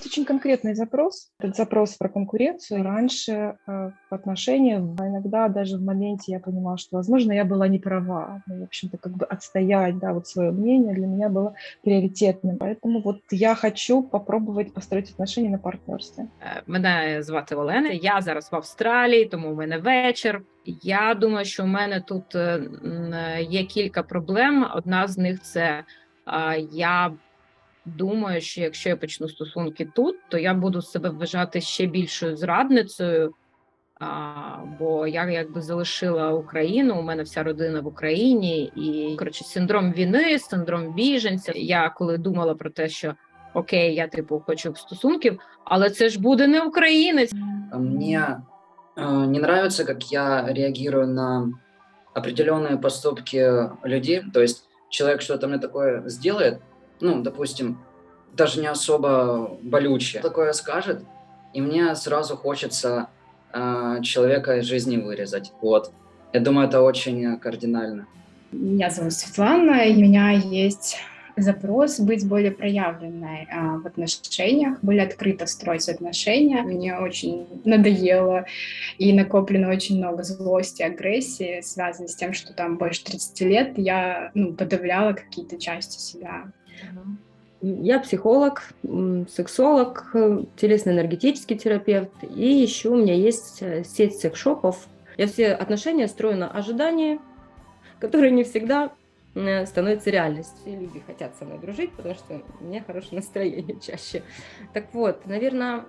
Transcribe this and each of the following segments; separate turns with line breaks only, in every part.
есть очень конкретный запрос. Этот запрос про конкуренцию. Раньше в отношениях, иногда даже в моменте я понимала, что, возможно, я была не права. Ну, в общем-то, как бы отстоять, да, вот свое мнение для меня было приоритетным. Поэтому вот я хочу попробовать построить отношения на партнерстве.
Мене звати Олена. Я зараз в Австралії, тому в мене вечір. Я думаю, що в мене тут є кілька проблем. Одна з них це я думаю, що якщо я почну стосунки тут, то я буду себе вважати ще більшою зрадницею, бо я якби залишила Україну, у мене вся родина в Україні, і, коротше, синдром війни, синдром біженця. Я коли думала про те, що окей, я типу хочу стосунків, але це ж буде не українець.
Мне не нравится, как я реагирую на определенные поступки людей. То есть человек что-то мне такое сделает, ну, допустим, даже не особо болючее, такое скажет, и мне сразу хочется человека из жизни вырезать. Вот. Я думаю, это очень кардинально.
Меня зовут Светлана, и у меня есть запрос быть более проявленной в отношениях, более открыто строить отношения. Мне очень надоело и накоплено очень много злости, агрессии, связанной с тем, что там больше 30 лет я подавляла какие-то части себя.
Я психолог, сексолог, телесно-энергетический терапевт, и еще у меня есть сеть секс-шопов. Я все отношения строю на ожидании, которые не всегда становятся реальностью. Все люди хотят со мной дружить, потому что у меня хорошее настроение чаще. Так вот, наверное,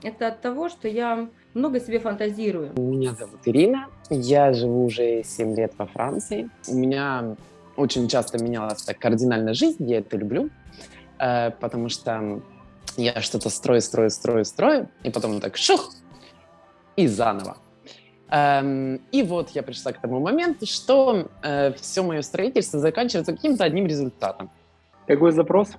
это от того, что я много себе фантазирую.
Меня зовут Ирина, я живу уже 7 лет во Франции. У меня очень часто менялась так кардинально жизнь, я это люблю, потому что я что-то строю, и потом так шух, и заново. И вот я пришла к тому моменту, что все мое строительство заканчивается каким-то одним результатом.
Какой запрос?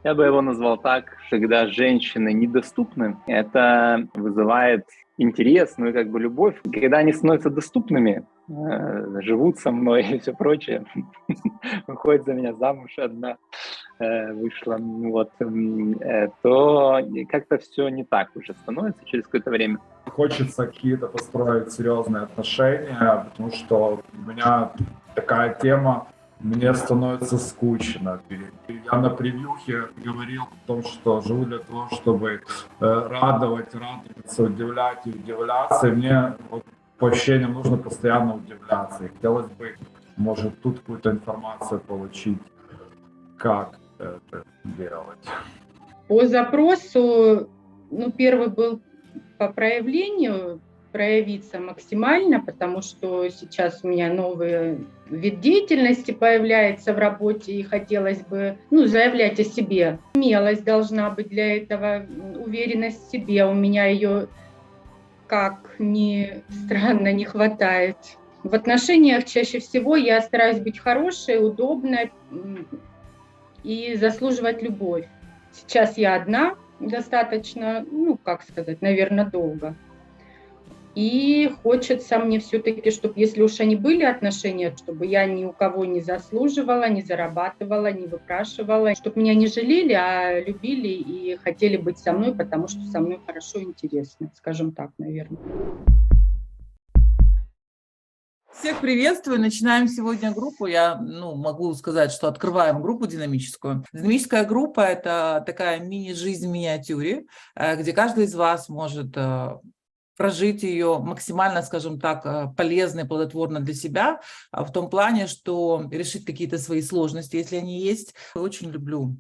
Я бы его назвал так, когда женщины недоступны, это вызывает интерес, ну и как бы любовь. Когда они становятся доступными, живут со мной и все прочее, выходит за меня замуж одна, вышла, вот, то как-то все не так уже становится через какое-то время.
Хочется какие-то построить серьезные отношения, потому что у меня такая тема, мне становится скучно. Я на превьюхе говорил о том, что живу для того, чтобы радоваться, удивлять и удивляться. И мне вот, по ощущениям нужно постоянно удивляться. И хотелось бы, может, тут какую-то информацию получить, как это делать.
По запросу, первый был по проявлению, проявиться максимально, потому что сейчас у меня новый вид деятельности появляется в работе, и хотелось бы заявлять о себе. Смелость должна быть для этого, уверенность в себе. У меня ее, как ни странно, не хватает. В отношениях чаще всего я стараюсь быть хорошей, удобной и заслуживать любовь. Сейчас я одна, достаточно, наверное, долго. И хочется мне все-таки, чтобы, если уж они были отношения, чтобы я ни у кого не заслуживала, не зарабатывала, не выпрашивала, чтобы меня не жалели, а любили и хотели быть со мной, потому что со мной хорошо и интересно, скажем так, наверное.
Всех приветствую. Начинаем сегодня группу. Я могу сказать, что открываем группу динамическую. Динамическая группа – это такая мини-жизнь в миниатюре, где каждый из вас может прожить ее максимально, скажем так, полезно и плодотворно для себя, в том плане, что решить какие-то свои сложности, если они есть. Я очень люблю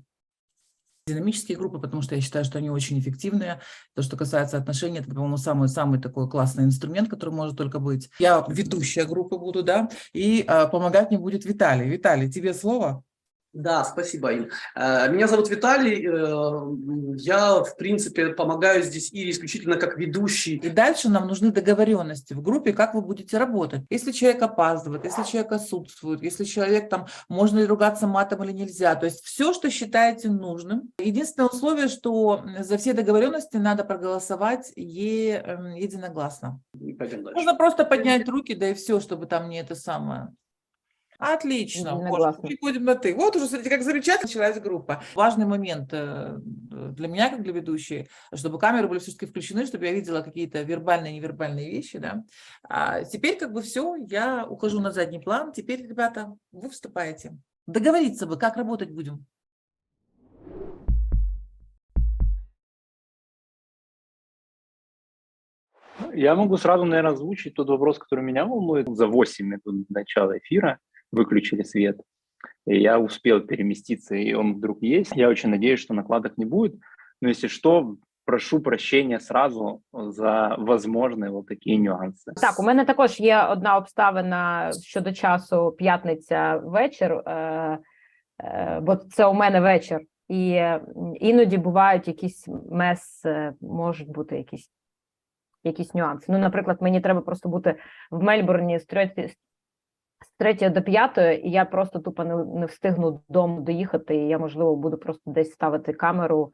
динамические группы, потому что я считаю, что они очень эффективные. То, что касается отношений, это, по-моему, самый такой классный инструмент, который может только быть. Я ведущая группы буду, да, и помогать мне будет Виталий. Виталий, тебе слово.
Да, спасибо, Ин. Меня зовут Виталий. Я, в принципе, помогаю здесь Ире исключительно как ведущий.
И дальше нам нужны договоренности в группе, как вы будете работать. Если человек опаздывает, если человек отсутствует, если человек там, можно ли ругаться матом или нельзя. То есть все, что считаете нужным. Единственное условие, что за все договоренности надо проголосовать единогласно. Можно просто поднять руки, да и все, чтобы там не это самое. Отлично. Гоша,
Согласна.
переходим на «ты». Вот уже, смотрите, как замечательно началась группа. Важный момент для меня, как для ведущей, чтобы камеры были все-таки включены, чтобы я видела какие-то вербальные и невербальные вещи. Да? А теперь как бы все, я ухожу на задний план. Теперь, ребята, вы вступаете. Договориться бы, как работать будем.
Я могу сразу, наверное, озвучить тот вопрос, который меня волнует. За 8 минут до начала эфира выключили свет, и я успел переместиться, и он вдруг есть. Я очень надеюсь, что накладок не будет. Но если что, прошу прощения сразу за возможні вот такі нюанси.
Так, у мене також є одна обставина щодо часу п'ятниця вечір, бо це у мене вечір, і іноді бувають якісь можуть бути якісь нюанси. Ну, наприклад, мені треба просто бути в Мельбурні з 3 до 5, і я просто тупо не встигну додому доїхати, і я, можливо, буду просто десь ставити камеру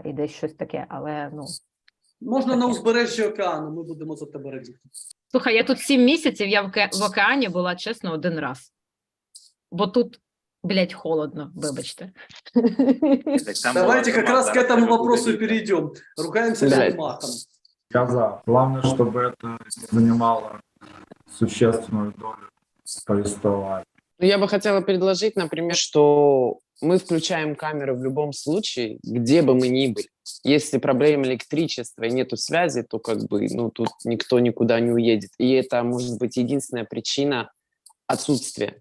і десь щось таке, але, ну...
Можна на узбережжі океану, ми будемо за тебе раді.
Слухай, я тут 7 місяців, я в океані була, чесно, 1 раз. Бо тут, блядь, холодно, вибачте.
Давайте как раз к этому вопросу и перейдем. Ругаемся всем махом.
Я за. Главное, чтобы это не занимало существенную долю повествования.
Я бы хотела предложить, например, что мы включаем камеры в любом случае, где бы мы ни были. Если проблема электричества и нету связи, то как бы, ну, тут никто никуда не уедет. И это может быть единственная причина отсутствия.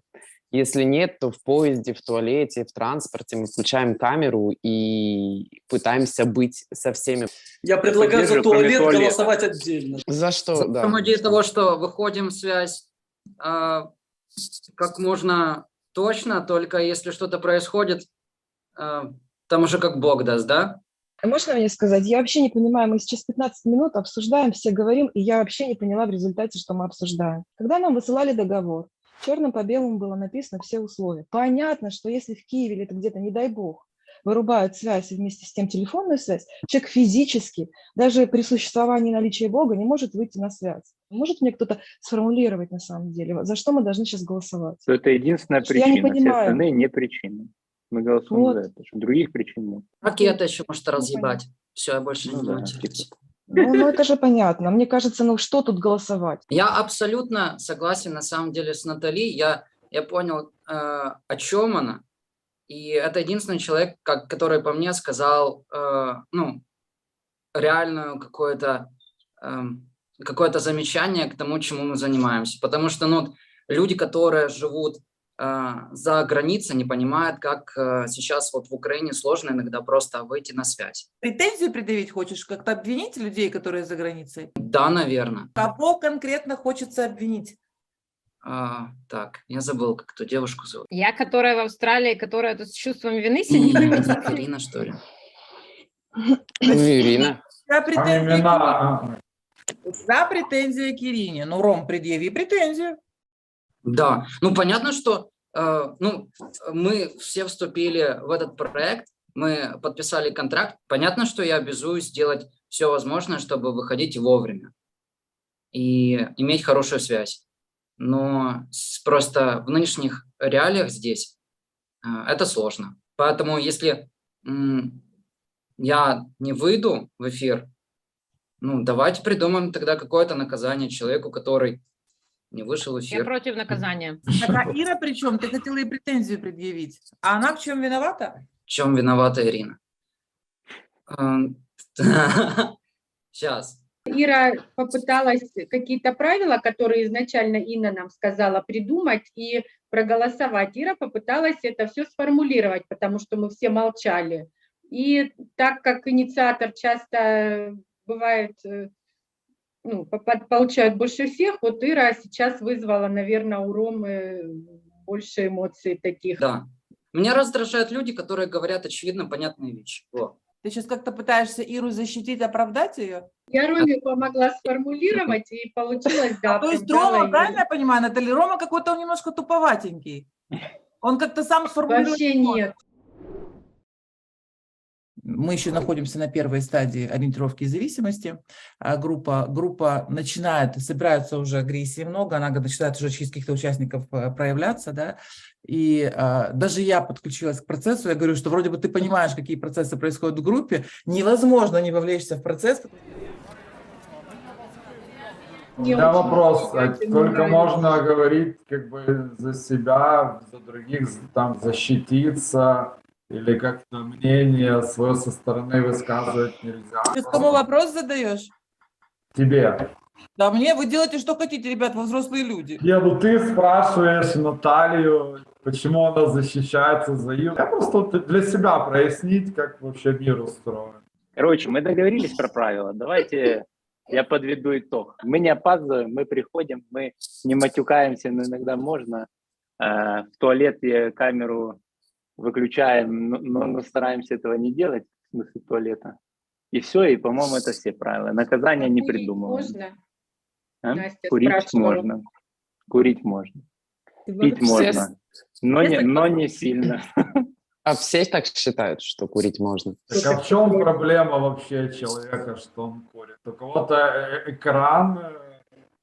Если нет, то в поезде, в туалете, в транспорте мы включаем камеру и пытаемся быть со всеми.
Я предлагаю за туалет голосовать отдельно.
За что?
За
Да.
саму идею того, что выходим в связь как можно точно, только если что-то происходит, там уже как Бог даст, да?
Можно мне сказать? Я вообще не понимаю, мы сейчас 15 минут обсуждаем, все говорим, и я вообще не поняла в результате, что мы обсуждаем. Когда нам высылали договор, черным по белому было написано все условия. Понятно, что если в Киеве или где-то, не дай бог, вырубают связь и вместе с тем телефонную связь, человек физически, даже при существовании наличия Бога, не может выйти на связь. Может мне кто-то сформулировать на самом деле, за что мы должны сейчас голосовать?
Это единственная
Я не
причина, все
понимаю.
остальные не причины. Мы голосуем
Вот.
за это, что других причин нет.
Ракета еще может разъебать. Все, я больше не
Ну
буду
да,
интересоваться.
Ну, это же понятно. Мне кажется, ну что тут голосовать?
Я абсолютно согласен на самом деле с Натали. Я понял, о чем она. И это единственный человек, который по мне сказал, ну, реальную какое-то замечание к тому, чему мы занимаемся. Потому что, ну, люди, которые живут за границей, не понимают, как сейчас вот в Украине сложно иногда просто выйти на связь.
Претензию предъявить хочешь? Как-то обвинить людей, которые за границей?
Да, наверное.
Кого конкретно хочется обвинить?
Так, я забыл, как ту девушку зовут.
Я, которая в Австралии, которая тут с чувством вины сидит.
Ирина, что ли?
Ирина.
За претензия к Ирине. Ну, Ром, предъяви претензию.
Да, ну понятно, что ну, мы все вступили в этот проект, мы подписали контракт. Понятно, что я обязуюсь сделать все возможное, чтобы выходить вовремя и иметь хорошую связь. Но просто в нынешних реалиях здесь это сложно. Поэтому если я не выйду в эфир, ну давайте придумаем тогда какое-то наказание человеку, который не вышел в эфир.
Я против наказания.
Так, а Ира при чем? Ты хотела ей претензию предъявить. А она в чем виновата?
В чем виновата Ирина? Сейчас.
Ира попыталась какие-то правила, которые изначально Инна нам сказала, придумать и проголосовать. Ира попыталась это все сформулировать, потому что мы все молчали. И так как инициатор часто бывает, ну, получают больше всех, вот Ира сейчас вызвала, наверное, у Ромы больше эмоций таких.
Да. Меня раздражают люди, которые говорят очевидно понятные вещи. Вот.
Ты сейчас как-то пытаешься Иру защитить, оправдать ее?
Я Роме помогла сформулировать, и получилось, да.
То есть Рома, правильно я понимаю, Наталья, Рома какой-то он немножко туповатенький. Он как-то сам сформулировал.
Вообще нет.
Мы еще находимся на первой стадии ориентировки и зависимости. Группа начинает, собирается уже агрессии много, она начинает уже через каких-то участников проявляться, да, и даже я подключилась к процессу, я говорю, что вроде бы ты понимаешь, какие процессы происходят в группе, невозможно не вовлечься в процесс.
У меня вопрос, только можно говорить как бы за себя, за других, там, защититься, или как-то мнение свое со стороны высказывать нельзя?
Ты кому вопрос задаешь?
Тебе.
Да мне вы делаете, что хотите, ребят, вы взрослые люди.
Не, ну ты спрашиваешь Наталью, почему она защищается за Иру. Я просто для себя прояснить, как вообще мир устроен.
Короче, мы договорились про правила. Давайте я подведу итог. Мы не опаздываем, мы приходим, мы не матюкаемся, но иногда можно. В туалете камеру выключаем, но стараемся этого не делать, в смысле туалета. И все, и, по-моему, это все правила. Наказания не придумываем.
Можно?
А?
Настя
Курить
спрашивала.
можно. Курить можно. Пить можно. Но не сильно.
А все так считают, что курить можно?
Так а в чем проблема вообще человека, что он курит? У кого-то экран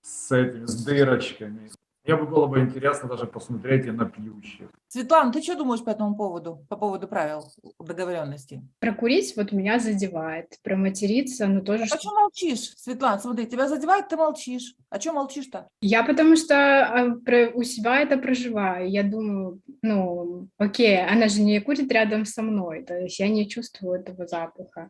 с этими, с дырочками. Мне было бы интересно даже посмотреть и на пьющих.
Светлана, ты что думаешь по этому поводу, по поводу правил договоренности?
Прокурить вот меня задевает, проматериться, но тоже...
А почему молчишь, Светлана? Смотри, тебя задевает, ты молчишь. А что молчишь-то?
Я потому что у себя это проживаю. Я думаю, ну, окей, она же не курит рядом со мной, то есть я не чувствую этого запаха.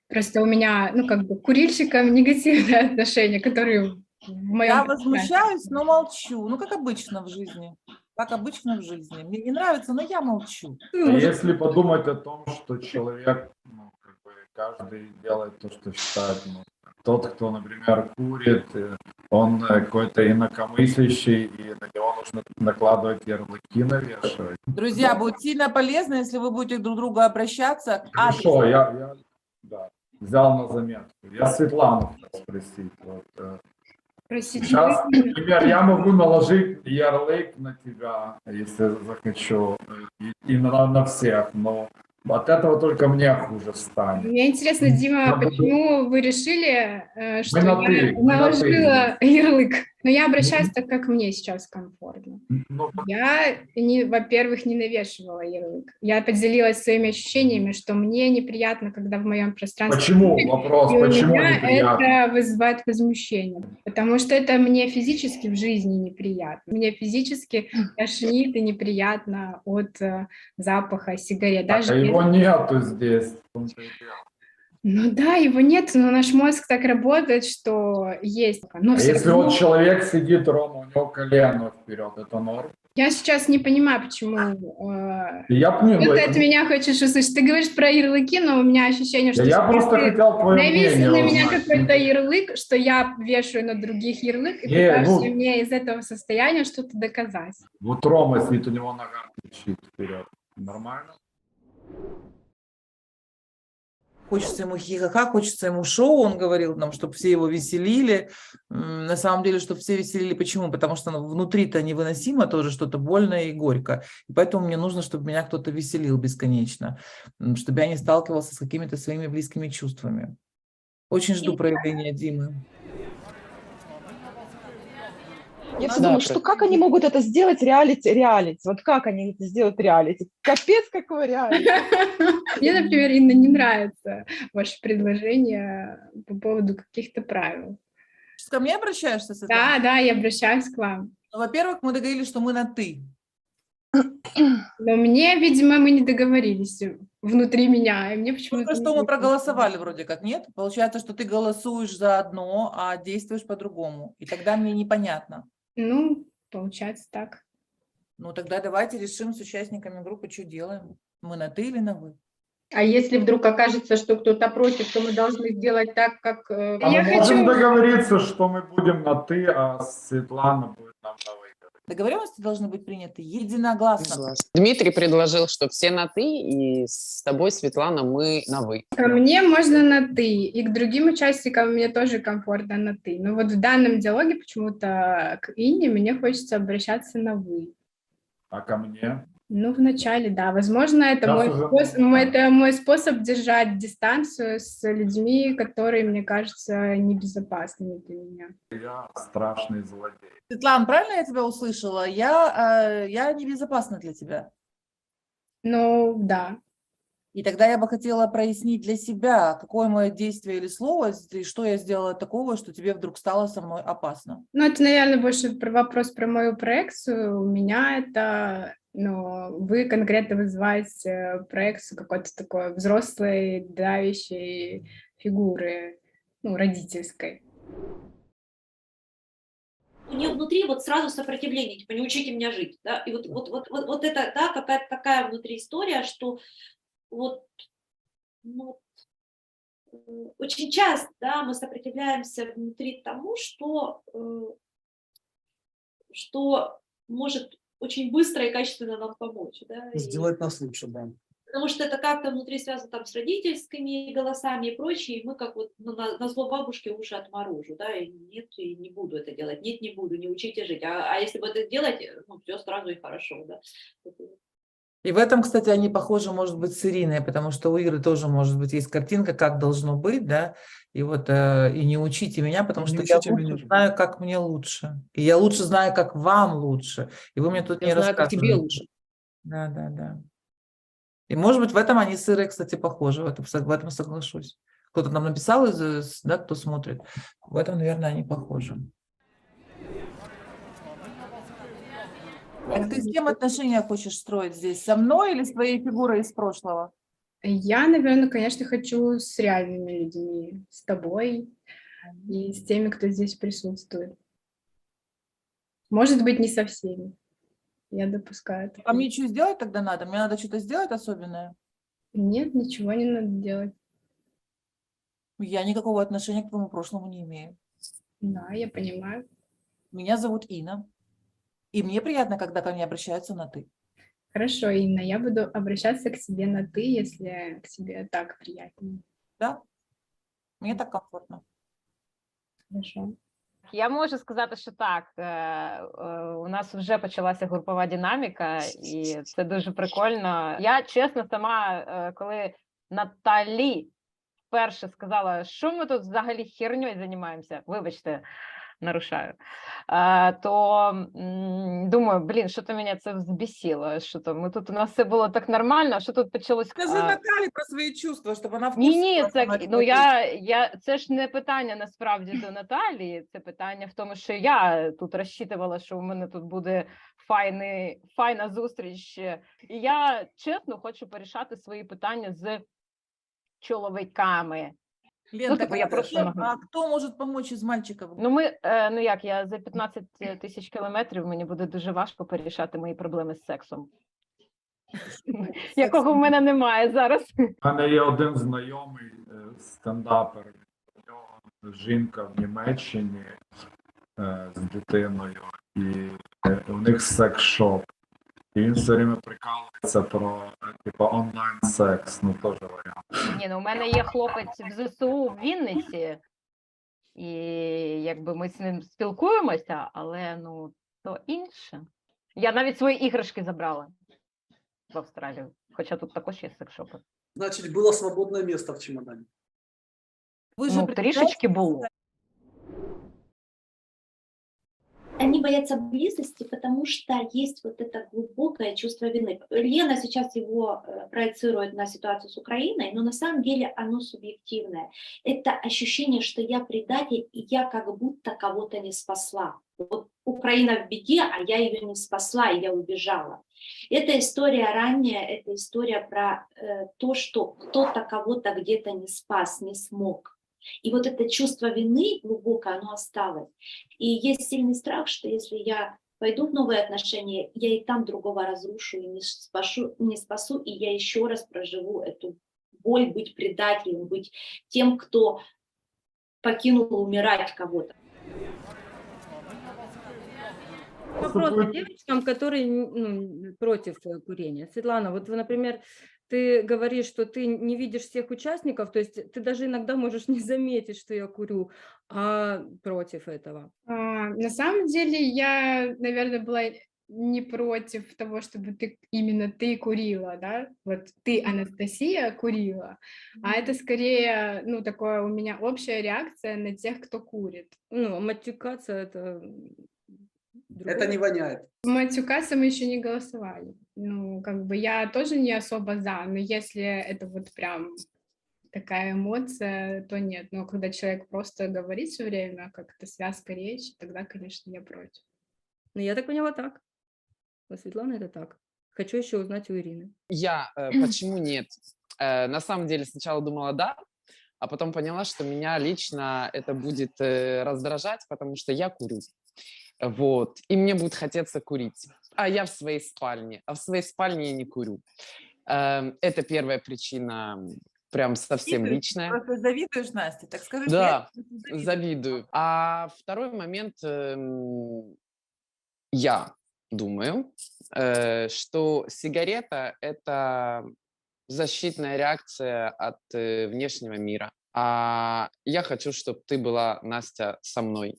Просто у меня, ну, как бы к курильщикам негативное отношение, которые в моем...
Я возмущаюсь, но молчу. Ну, как обычно в жизни. Как обычно в жизни. Мне не нравится, но я молчу.
А если подумать о том, что человек, ну, как бы каждый делает то, что считает, ну, тот, кто, например, курит, он какой-то инакомыслящий, и на него нужно накладывать ярлыки, навешивать.
Друзья, будет сильно полезно, если вы будете друг к другу обращаться.
Хорошо, я да, взял на заметку. Я Светлану хотел спросить. Вот,
Простите,
сейчас, например, я могу наложить ярлык на тебя, если захочу, и на всех, но от этого только мне хуже станет.
мне интересно, Дима, почему вы решили, что
на
я
«ты»,
наложила ярлык? Но я обращаюсь так, как мне сейчас комфортно.
Ну,
Я, во-первых, не навешивала ярлык. Я поделилась своими ощущениями, что мне неприятно, когда в моем пространстве...
почему? Вопрос,
и у
почему
меня
неприятно?
это вызывает возмущение, потому что это мне физически в жизни неприятно. Мне физически тошнит и неприятно от запаха сигарет.
Так, а его нету здесь. В том-то и дело.
Ну да, его нет, но наш мозг так работает, что есть. Но
А
всё
если
равно-
вот человек сидит, Рома, у него колено вперед, это норм?
Я сейчас не понимаю, почему
Я понимаю.
что ты от меня хочешь услышать. Ты говоришь про ярлыки, но у меня ощущение, что
Я просто
ты
хотел твое
навесил
мнение
на меня
узнать.
какой-то ярлык, что я вешаю на других ярлык, и
Не,
пытаешься
ну-
мне из этого состояния что-то доказать.
Вот Рома сидит, у него нога торчит вперед. Нормально?
Хочется ему хихаха, хочется ему шоу, он говорил нам, чтобы все его веселили. На самом деле, чтобы все веселили. Почему? Потому что внутри-то невыносимо тоже что-то больно и горько. И поэтому мне нужно, чтобы меня кто-то веселил бесконечно, чтобы я не сталкивался с какими-то своими близкими чувствами. Очень жду проявления Димы.
Я все
Да,
думаю, что как они могут это сделать реалити. Вот как они это сделают реалити? Капец, какой реалити.
Мне, например, Инна, не нравится ваше предложение по поводу каких-то правил.
Ко мне обращаешься с этим?
Да, я обращаюсь к вам.
Ну, во-первых, мы договорились, что мы на «ты».
Но мне, видимо, мы не договорились внутри меня, и мне почему-то...
Только что мы проголосовали вроде как, нет? Получается, что ты голосуешь за одно, а действуешь по-другому. И тогда мне непонятно.
Ну, получается так.
Ну, тогда давайте решим с участниками группы, что делаем. Мы на «ты» или на «вы»?
А если вдруг окажется, что кто-то против, то мы должны сделать так, как...
А мы
Я
можем
хочу-
договориться, что мы будем на «ты», а Светлана будет нам на «вы».
Договоренности должны быть приняты единогласно.
Согласна. Дмитрий предложил, что все на «ты», и с тобой, Светлана, мы на «вы».
Ко мне можно на «ты», и к другим участникам мне тоже комфортно на «ты». Но вот в данном диалоге почему-то к Инне мне хочется обращаться на «вы».
А ко мне?
Ну, вначале, да. Возможно, это
Сейчас уже
мой способ держать дистанцию с людьми, которые, мне кажется, небезопасными для меня.
я страшный злодей.
Светлана, правильно я тебя услышала? Я небезопасна для тебя.
Ну, да.
И тогда я бы хотела прояснить для себя, какое мое действие или слово, и что я сделала такого, что тебе вдруг стало со мной опасно.
Ну, это, наверное, больше вопрос про мою проекцию. У меня это, ну, вы конкретно вызываете проекцию какой-то такой взрослой, давящей фигуры, ну, родительской.
У нее внутри вот сразу сопротивление, типа, не учите меня жить, да, и вот это, да, какая-то такая внутри история, что вот, ну, очень часто, да, мы сопротивляемся внутри тому, что может очень быстро и качественно нам помочь, да.
Сделать нас лучше, да.
Потому что это как-то внутри связано там с родительскими голосами и прочее, и мы как вот на зло бабушке уши отморожу, да, и нет, и не буду это делать, нет, не буду, не учите жить, а если бы это делать, ну, все сразу и хорошо, да.
И в этом, кстати, они похожи, может быть, с Ириной, потому что у Иры тоже, может быть, есть картинка, как должно быть, да, и вот, и не учите меня, потому что я лучше знаю, как мне лучше, и я лучше знаю, как вам лучше, и вы мне тут
Я
не
знаю, как тебе
рассказываете.
лучше.
Да, да, да. И, может быть, в этом они с Ирой, кстати, похожи, в этом соглашусь. Кто-то нам написал, да, кто смотрит, в этом, наверное, они похожи. Так ты с кем отношения хочешь строить здесь? Со мной или с твоей фигурой из прошлого?
Я, наверное, конечно, хочу с реальными людьми, с тобой и с теми, кто здесь присутствует. Может быть, не со всеми. Я допускаю.
А мне что сделать тогда надо? Мне надо что-то сделать особенное?
Нет, ничего не надо делать.
Я никакого отношения к твоему прошлому не имею.
Да, я понимаю.
Меня зовут Инна. И мне приятно, когда ко мне обращаются на «ты».
Хорошо, Инна, я буду обращаться к себе на «ты», если к тебе так приятно.
Да? Мне так комфортно.
Хорошо.
Я можу сказати, що так, у нас вже почалася групова динаміка, і це дуже прикольно. Я, чесно, сама, коли Наталі вперше сказала, що ми тут взагалі херньою займаємося, вибачте, нарушаю, то думаю, блін, що то мене це взбесило, що то ми тут, у нас все було так нормально, що тут почалось...
Скажи Наталі про свої чувства, щоб вона в
Ні, це, ну, це ж не питання насправді до Наталії, це питання в тому, що я тут розчитувала, що у мене тут буде файна зустріч, і я, чесно, хочу порішати свої питання з чоловіками.
Лен,
Ну,
так
типу, я просто
а хто може допомогти із мальчиком?
Ну як, я за 15 тисяч кілометрів, мені буде дуже важко порішати мої проблеми з сексом. Якого в мене немає зараз.
У мене є один знайомий стендапер, у нього жінка в Німеччині з дитиною, і у них секс-шоп. І він все время прикалується про типу онлайн-секс, ну теж варіант.
Ні, ну у мене є хлопець в ЗСУ в Вінниці, і якби ми з ним спілкуємося, але ну то інше. Я навіть свої іграшки забрала в Австралію, хоча тут також є секс-шопи.
Значит, было свободное место в чемодане.
Ну, трішечки було.
Они боятся близости, потому что есть вот это глубокое чувство вины. Лена сейчас его проецирует на ситуацию с Украиной, но на самом деле оно субъективное. Это ощущение, что я предатель, и я как будто кого-то не спасла. Вот Украина в беде, а я ее не спасла, и я убежала. Эта история ранняя, это история про то, что кто-то кого-то где-то не спас, не смог. И вот это чувство вины глубокое, оно осталось. И есть сильный страх, что если я пойду в новые отношения, я и там другого разрушу, и не спасу, и я еще раз проживу эту боль быть предателем, быть тем, кто покинул умирать кого-то.
Вопрос девочкам, которые против курения. Светлана, вот вы, например, ты говоришь, что ты не видишь всех участников, то есть ты даже иногда можешь не заметить, что я курю, а против этого.
На самом деле я, наверное, была не против того, чтобы именно ты курила, да, вот ты, Анастасия, курила, а это скорее, ну, такое у меня общая реакция на тех, кто курит.
Ну, матюкаться это
Это не воняет.
Матюкаться мы еще не голосовали. Ну, как бы я тоже не особо за, но если это вот прям такая эмоция, то нет. Но когда человек просто говорит все время, как это связка речи, тогда, конечно, я против.
Ну, я так поняла так. У Светланы это так. Хочу еще узнать у Ирины.
Почему нет? На самом деле сначала думала да, а потом поняла, что меня лично это будет раздражать, потому что я курю. Вот. И мне будет хотеться курить. А я в своей спальне. А в своей спальне я не курю. Это первая причина, прям совсем личная.
Просто завидуешь, Настя, так скажи.
Да, завидую. А второй момент, я думаю, что сигарета – это защитная реакция от внешнего мира. А я хочу, чтобы ты была, Настя, со мной,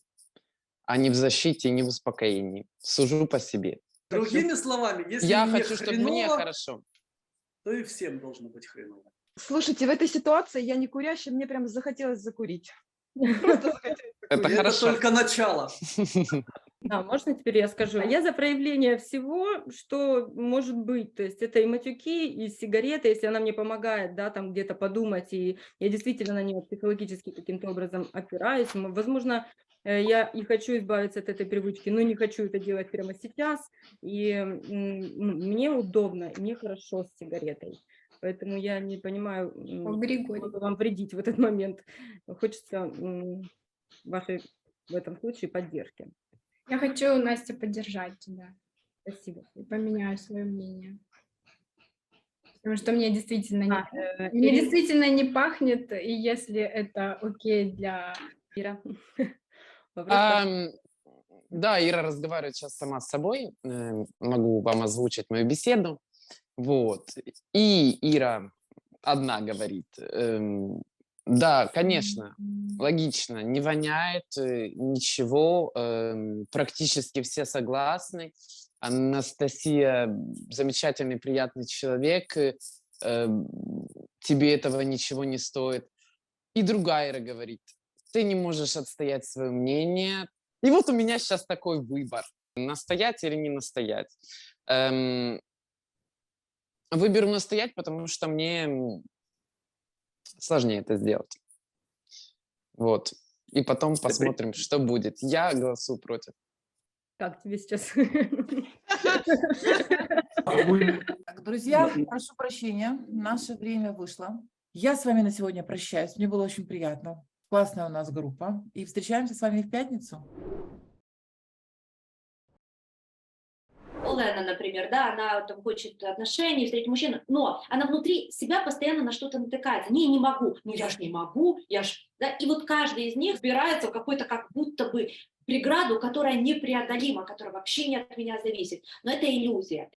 а не в защите, не в успокоении. Сужу по себе.
Другими словами, если
я
мне
хочу, чтобы мне
хреново,
хорошо,
то и всем должно быть хреново.
Слушайте, в этой ситуации я не курящая, мне прям захотелось закурить.
Это
И
хорошо.
это только начало.
Да, можно теперь я скажу? Я за проявление всего, что может быть. То есть это и матюки, и сигареты, если она мне помогает, да, там где-то подумать, и я действительно на нее психологически каким-то образом опираюсь. Возможно, я и хочу избавиться от этой привычки, но не хочу это делать прямо сейчас. И мне удобно, и мне хорошо с сигаретой. Поэтому я не понимаю,
Григорий.
вам вредить в этот момент. Хочется вашей в этом случае поддержки.
Я хочу, Настя, поддержать тебя.
Спасибо.
И поменяю свое мнение. Потому что мне действительно
Ирина.
действительно не пахнет, и если это окей для...
Ира.
Да, Ира разговаривает сейчас сама с собой. Могу вам озвучить мою беседу. Вот. И Ира одна говорит, да, конечно, логично, не воняет, ничего, практически все согласны. Анастасия замечательный, приятный человек, тебе этого ничего не стоит. И другая Ира говорит, ты не можешь отстоять свое мнение. И вот у меня сейчас такой выбор, настоять или не настоять. Выберу настоять, потому что мне сложнее это сделать. Вот. И потом посмотрим, что будет. Я голосую против.
Как тебе сейчас?
Так, друзья, прошу прощения, наше время вышло. Я с вами на сегодня прощаюсь. Мне было очень приятно. Классная у нас группа. И встречаемся с вами в пятницу.
Олена, например, да, она там хочет отношений, встретить мужчину, но она внутри себя постоянно на что-то натыкается. Не могу, ну я ж не могу, я ж... Да? И вот каждый из них вбирается в какой-то как будто бы преграду, которая непреодолима, которая вообще не от меня зависит. Но это иллюзия.